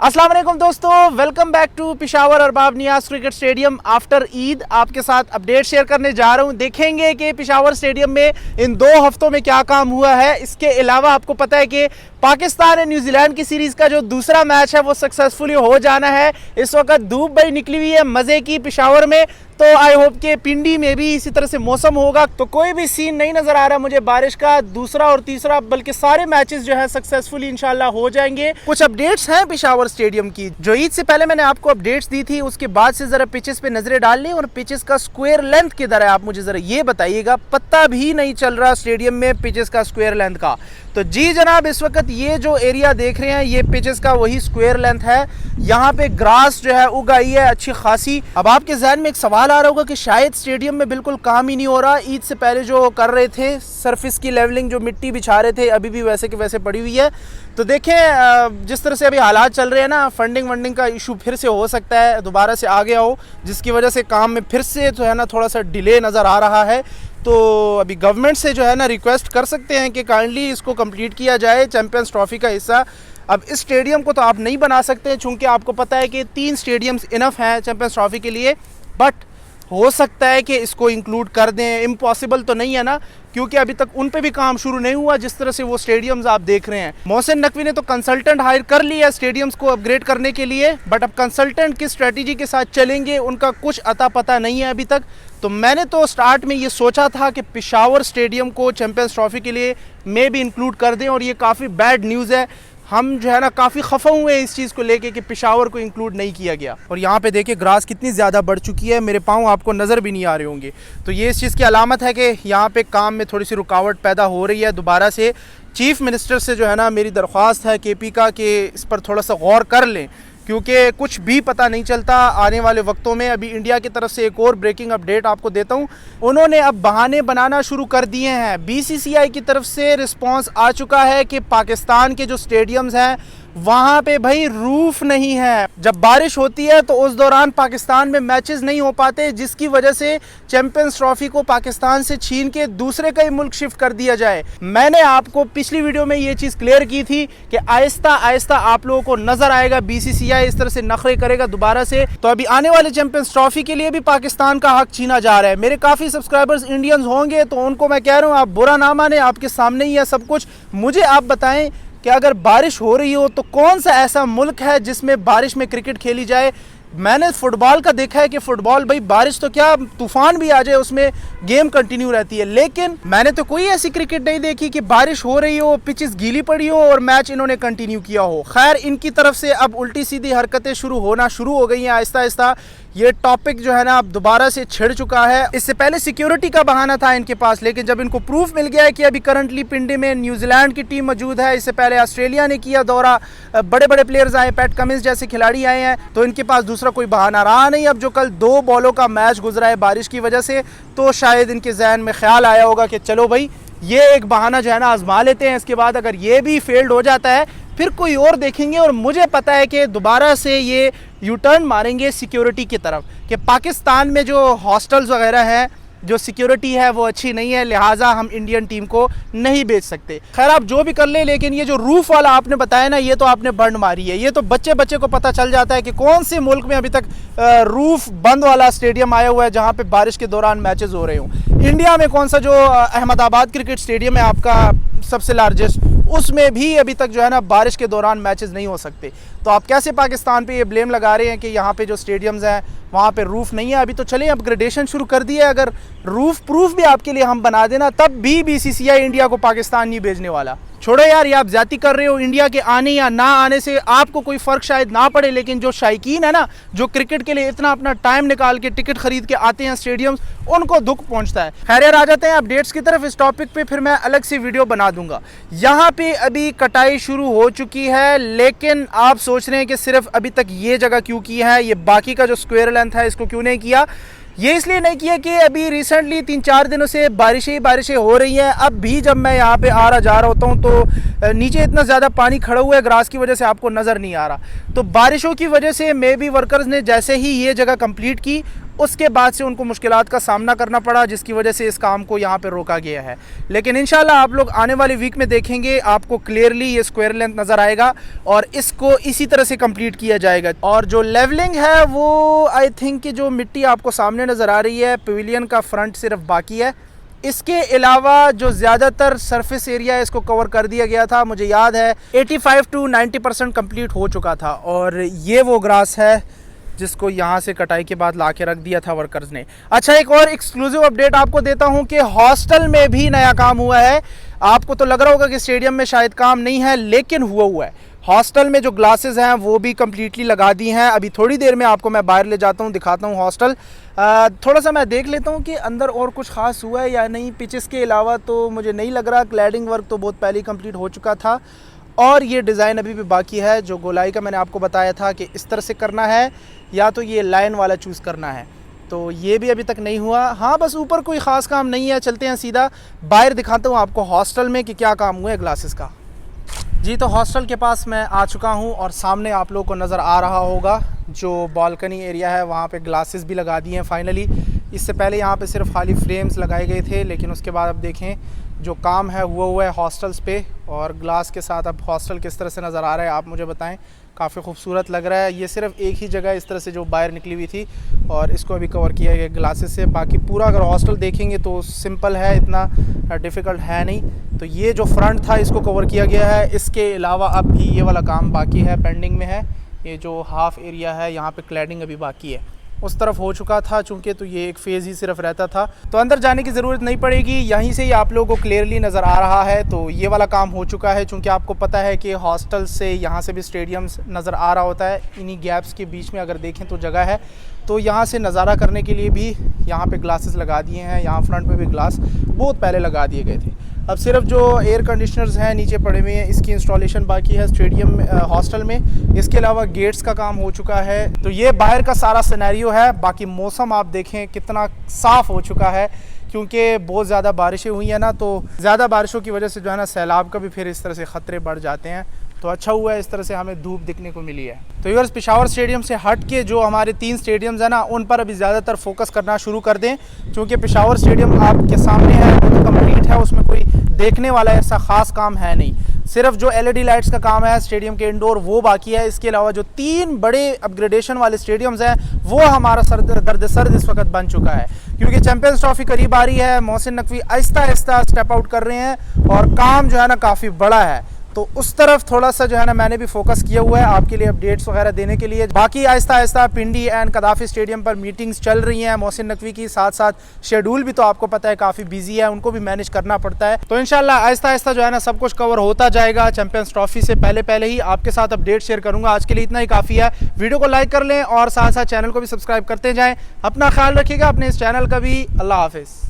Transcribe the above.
अस्सलाम वालेकुम दोस्तों, welcome back to Peshawar Arbab Niaz cricket stadium after Eid. आपके साथ अपडेट शेयर करने जा रहा हूं। देखेंगे कि पेशावर स्टेडियम में इन 2 हफ्तों में क्या काम हुआ है। इसके अलावा आपको पता है कि पाकिस्तान और न्यूजीलैंड की सीरीज़ का जो दूसरा मैच है वो सक्सेसफुली हो जाना है। इस वक्त धूप बड़ी निकली हुई है मज़े की पेशावर में, तो आई होप के पिंडी में भी इसी तरह से मौसम होगा। तो कोई भी सीन नहीं नज़र आ रहा मुझे बारिश का। दूसरा और तीसरा बल्कि सारे मैचेस जो है सक्सेसफुली इंशाल्लाह हो जाएंगे। कुछ अपडेट्स हैं पेशावर स्टेडियम की जो ईद से पहले मैंने आपको अपडेट्स दी थी, उसके बाद से ज़रा पिचेस पे नज़रें डाल ली और पिचेस का स्क्वायर लेंथ किधर है आप मुझे ज़रा ये बताइएगा। पता भी नहीं चल रहा स्टेडियम में पिचेस का स्क्वायर लेंथ का। तो जी जनाब, इस वक्त ये जो एरिया देख रहे हैं ये पिचेस का वही स्क्वायर लेंथ है। यहाँ पे ग्रास जो है उग आई है अच्छी खासी। अब आपके जहन में एक सवाल आ रहा होगा कि शायद स्टेडियम में बिल्कुल काम ही नहीं हो रहा। ईद से पहले जो कर रहे थे सरफेस की लेवलिंग, जो मिट्टी बिछा रहे थे, अभी भी वैसे के वैसे पड़ी हुई है। तो देखें जिस तरह से अभी हालात चल रहे हैं ना, फंडिंग वंडिंग का इशू फिर से हो सकता है दोबारा से आ गया हो, जिसकी वजह से काम में फिर से जो है ना थोड़ा सा डिले नज़र आ रहा है। तो अभी गवर्नमेंट से जो है ना रिक्वेस्ट कर सकते हैं कि काइंडली इसको कंप्लीट किया जाए, चैंपियंस ट्रॉफी का हिस्सा। अब इस स्टेडियम को तो आप नहीं बना सकते चूँकि आपको पता है कि 3 स्टेडियम्स इनफ हैं चैंपियंस ट्रॉफी के लिए, बट हो सकता है कि इसको इंक्लूड कर दें। इम्पॉसिबल तो नहीं है ना, क्योंकि अभी तक उन पे भी काम शुरू नहीं हुआ जिस तरह से वो स्टेडियम्स आप देख रहे हैं। मोहसिन नकवी ने तो कंसल्टेंट हायर कर लिया स्टेडियम्स को अपग्रेड करने के लिए, बट अब कंसल्टेंट किस स्ट्रेटजी के साथ चलेंगे उनका कुछ अता पता नहीं है अभी तक। तो मैंने तो स्टार्ट में ये सोचा था कि पेशावर स्टेडियम को चैंपियंस ट्रॉफी के लिए मे भी इंक्लूड कर दें, और ये काफ़ी बैड न्यूज़ है। हम जो है ना काफ़ी खफा हुए हैं इस चीज़ को लेके कि पेशावर को इंक्लूड नहीं किया गया। और यहाँ पे देखिए ग्रास कितनी ज़्यादा बढ़ चुकी है, मेरे पाँव आपको नज़र भी नहीं आ रहे होंगे। तो ये इस चीज़ की अलामत है कि यहाँ पे काम में थोड़ी सी रुकावट पैदा हो रही है दोबारा से। चीफ़ मिनिस्टर से जो है ना मेरी दरख्वास्त है KP का कि इस पर थोड़ा सा गौर कर लें, क्योंकि कुछ भी पता नहीं चलता आने वाले वक्तों में। अभी इंडिया की तरफ से एक और ब्रेकिंग अपडेट आपको देता हूँ। उन्होंने अब बहाने बनाना शुरू कर दिए हैं। BCCI की तरफ से रिस्पांस आ चुका है कि पाकिस्तान के जो स्टेडियम्स हैं वहाँ पे भाई रूफ नहीं है। जब बारिश होती है तो उस दौरान पाकिस्तान में मैचेस नहीं हो पाते, जिसकी वजह से चैंपियंस ट्रॉफी को पाकिस्तान से छीन के दूसरे कई मुल्क शिफ्ट कर दिया जाए। मैंने आपको पिछली वीडियो में ये चीज़ क्लियर की थी कि आहिस्ता आहिस्ता आप लोगों को नज़र आएगा BCCI इस तरह से नखरे करेगा दोबारा से। तो अभी आने वाले चैंपियंस ट्रॉफी के लिए भी पाकिस्तान का हक छीना जा रहा है। मेरे काफ़ी सब्सक्राइबर्स इंडियंस होंगे, तो उनको मैं कह रहा हूँ आप बुरा ना माने, आपके सामने ही है सब कुछ। मुझे आप बताएं कि अगर बारिश हो रही हो तो कौन सा ऐसा मुल्क है जिसमें बारिश में क्रिकेट खेली जाए। मैंने फुटबॉल का देखा है कि फुटबॉल भाई बारिश तो क्या तूफान भी आ जाए उसमें गेम कंटिन्यू रहती है, लेकिन मैंने तो कोई ऐसी क्रिकेट नहीं देखी कि बारिश हो रही हो, पिचेस गीली पड़ी हो और मैच इन्होंने कंटिन्यू किया हो। खैर, इनकी तरफ से अब उल्टी सीधी हरकतें शुरू हो गई हैं आहिस्ता आहिस्ता। ये टॉपिक जो है ना अब दोबारा से छिड़ चुका है। इससे पहले सिक्योरिटी का बहाना था इनके पास, लेकिन जब इनको प्रूफ मिल गया है कि अभी करंटली पिंडी में न्यूजीलैंड की टीम मौजूद है, इससे पहले ऑस्ट्रेलिया ने किया दौरा, बड़े बड़े प्लेयर्स आए, पैट कमिंस जैसे खिलाड़ी आए हैं, तो इनके पास दूसरा कोई बहाना रहा नहीं। अब जो कल 2 बॉलों का मैच गुजरा है बारिश की वजह से, तो शायद इनके जहन में ख्याल आया होगा कि चलो भाई ये एक बहाना जो है ना आजमा लेते हैं। इसके बाद अगर ये भी फेल्ड हो जाता है फिर कोई और देखेंगे। और मुझे पता है कि दोबारा से ये यू टर्न मारेंगे सिक्योरिटी की तरफ कि पाकिस्तान में जो हॉस्टल्स वगैरह हैं, जो सिक्योरिटी है वो अच्छी नहीं है, लिहाजा हम इंडियन टीम को नहीं बेच सकते। खैर आप जो भी कर ले, लेकिन ये जो रूफ वाला आपने बताया ना, ये तो आपने बंड मारी है। ये तो बच्चे बच्चे को पता चल जाता है कि कौन से मुल्क में अभी तक रूफ बंद वाला स्टेडियम आया हुआ है जहाँ पे बारिश के दौरान मैचेस हो रहे हों। इंडिया में कौन सा जो अहमदाबाद क्रिकेट स्टेडियम है आपका सबसे लार्जेस्ट, उसमें भी अभी तक जो है ना बारिश के दौरान मैचेस नहीं हो सकते। तो आप कैसे पाकिस्तान पे ये ब्लेम लगा रहे हैं कि यहाँ पे जो स्टेडियम्स हैं वहाँ पे रूफ नहीं है। अभी तो चलें अपग्रेडेशन शुरू कर दिया है, अगर रूफ प्रूफ भी आपके लिए हम बना देना तब भी BCCI इंडिया को पाकिस्तान नहीं भेजने वाला। छोड़ो यार, ये आप ज्यादती कर रहे हो। इंडिया के आने या ना आने से आपको कोई फ़र्क शायद ना पड़े, लेकिन जो शायकीन है ना, जो क्रिकेट के लिए इतना अपना टाइम निकाल के टिकट खरीद के आते हैं स्टेडियम्स, उनको दुख पहुंचता है। खैर यार, आ जाते हैं अपडेट्स की तरफ। इस टॉपिक पे फिर मैं अलग से वीडियो बना दूंगा। यहाँ पे अभी कटाई शुरू हो चुकी है, लेकिन आप सोच रहे हैं कि सिर्फ अभी तक ये जगह क्यों की है, ये बाकी का जो स्क्वायर लेंथ है इसको क्यों नहीं किया। ये इसलिए नहीं किया कि अभी रिसेंटली 3-4 दिनों से बारिशें हो रही हैं। अब भी जब मैं यहाँ पे आ रहा जा रहा होता हूँ तो नीचे इतना ज़्यादा पानी खड़ा हुआ है ग्रास की वजह से आपको नज़र नहीं आ रहा। तो बारिशों की वजह से मे बी वर्कर्स ने जैसे ही ये जगह कंप्लीट की उसके बाद से उनको मुश्किलात का सामना करना पड़ा, जिसकी वजह से इस काम को यहाँ पे रोका गया है। लेकिन इंशाल्लाह आप लोग आने वाली वीक में देखेंगे, आपको क्लियरली ये स्क्वायर लेंथ नज़र आएगा और इसको इसी तरह से कंप्लीट किया जाएगा। और जो लेवलिंग है वो आई थिंक कि जो मिट्टी आपको सामने नज़र आ रही है, पवेलियन का फ्रंट सिर्फ बाकी है। इसके अलावा जो ज़्यादातर सरफेस एरिया है इसको कवर कर दिया गया था। मुझे याद है 85 to 90% कंप्लीट हो चुका था। और ये वो ग्रास है जिसको यहाँ से कटाई के बाद ला के रख दिया था वर्कर्स ने। अच्छा, एक और एक्सक्लूसिव अपडेट आपको देता हूँ कि हॉस्टल में भी नया काम हुआ है। आपको तो लग रहा होगा कि स्टेडियम में शायद काम नहीं है, लेकिन हुआ है। हॉस्टल में जो ग्लासेस हैं वो भी कम्प्लीटली लगा दी हैं। अभी थोड़ी देर में आपको मैं बाहर ले जाता हूँ, दिखाता हूँ हॉस्टल। थोड़ा सा मैं देख लेता हूँ कि अंदर और कुछ ख़ास हुआ है या नहीं। पिचेस के अलावा तो मुझे नहीं लग रहा। क्लैडिंग वर्क तो बहुत पहले ही कंप्लीट हो चुका था और ये डिज़ाइन अभी भी बाकी है। जो गोलाई का मैंने आपको बताया था कि इस तरह से करना है या तो ये लाइन वाला चूज़ करना है, तो ये भी अभी तक नहीं हुआ। हाँ, बस ऊपर कोई ख़ास काम नहीं है। चलते हैं सीधा बाहर, दिखाता हूँ आपको हॉस्टल में कि क्या काम हुआ है ग्लासेस का। जी, तो हॉस्टल के पास मैं आ चुका हूँ और सामने आप लोगों को नज़र आ रहा होगा जो बालकनी एरिया है, वहाँ पे ग्लासेस भी लगा दिए हैं फाइनली। इससे पहले यहाँ पे सिर्फ खाली फ्रेम्स लगाए गए थे, लेकिन उसके बाद अब देखें जो काम है हुआ है हॉस्टल्स पे। और ग्लास के साथ अब हॉस्टल किस तरह से नज़र आ रहा है आप मुझे बताएं। काफ़ी खूबसूरत लग रहा है। ये सिर्फ एक ही जगह इस तरह से जो बाहर निकली हुई थी और इसको अभी कवर किया गया ग्लासेस से। बाकी पूरा अगर हॉस्टल देखेंगे तो सिंपल है, इतना डिफ़िकल्ट है नहीं। तो ये जो फ्रंट था इसको कवर किया गया है। इसके अलावा अब भी ये वाला काम बाकी है, पेंडिंग में है। ये जो हाफ़ एरिया है यहाँ पे क्लैडिंग अभी बाकी है। उस तरफ हो चुका था चूँकि, तो ये एक फ़ेज़ ही सिर्फ रहता था, तो अंदर जाने की ज़रूरत नहीं पड़ेगी। यहीं से ही आप लोगों को क्लियरली नज़र आ रहा है। तो ये वाला काम हो चुका है। चूँकि आपको पता है कि हॉस्टल से यहाँ से भी स्टेडियम्स नज़र आ रहा होता है। इन्हीं गैप्स के बीच में अगर देखें तो जगह है, तो यहाँ से नज़ारा करने के लिए भी यहाँ पे ग्लासेस लगा दिए हैं। यहाँ फ्रंट पे भी ग्लास बहुत पहले लगा दिए गए थे। अब सिर्फ जो एयर कंडीशनर्स हैं नीचे पड़े हुए हैं, इसकी इंस्टॉलेशन बाकी है स्टेडियम हॉस्टल में। इसके अलावा गेट्स का काम हो चुका है। तो ये बाहर का सारा सिनेरियो है। बाकी मौसम आप देखें कितना साफ़ हो चुका है, क्योंकि बहुत ज़्यादा बारिशें हुई हैं ना, तो ज़्यादा बारिशों की वजह से जो है ना सैलाब का भी फिर इस तरह से ख़तरे बढ़ जाते हैं। तो अच्छा हुआ है इस तरह से हमें धूप दिखने को मिली है। तो व्यूअर्स, पेशावर स्टेडियम से हट के जो हमारे 3 स्टेडियम्स हैं ना, उन पर अभी ज़्यादातर फोकस करना शुरू कर दें। क्योंकि पेशावर स्टेडियम आपके सामने है, वो तो कम्प्लीट है, उसमें कोई देखने वाला ऐसा ख़ास काम है नहीं। सिर्फ जो LED लाइट्स का काम है स्टेडियम के इंडोर वो बाकी है। इसके अलावा जो 3 बड़े अपग्रेडेशन वाले स्टेडियम्स हैं वो हमारा दर्द सर्द इस वक्त बन चुका है। क्योंकि चैंपियंस ट्रॉफी करीब आ रही है, मोहसिन नकवी आहिस्ता आहिस्ता स्टेप आउट कर रहे हैं और काम जो है ना काफ़ी बड़ा है। तो उस तरफ थोड़ा सा जो है ना मैंने भी फोकस किया हुआ है आपके लिए अपडेट्स वगैरह देने के लिए। बाकी आहिस्ता आहिस्ता पिंडी एंड कदाफी स्टेडियम पर मीटिंग्स चल रही हैं मोहसिन नकवी की, साथ साथ शेड्यूल भी तो आपको पता है काफ़ी बिजी है, उनको भी मैनेज करना पड़ता है। तो इंशाल्लाह आहिस्ता आहिस्ता जो है ना सब कुछ कवर होता जाएगा। चैंपियंस ट्रॉफी से पहले ही आपके साथ अपडेट शेयर करूंगा। आज के लिए इतना ही काफ़ी है। वीडियो को लाइक कर लें और साथ साथ चैनल को भी सब्सक्राइब करते जाएँ। अपना ख्याल रखिएगा, अपने इस चैनल का भी। अल्लाह हाफिज़।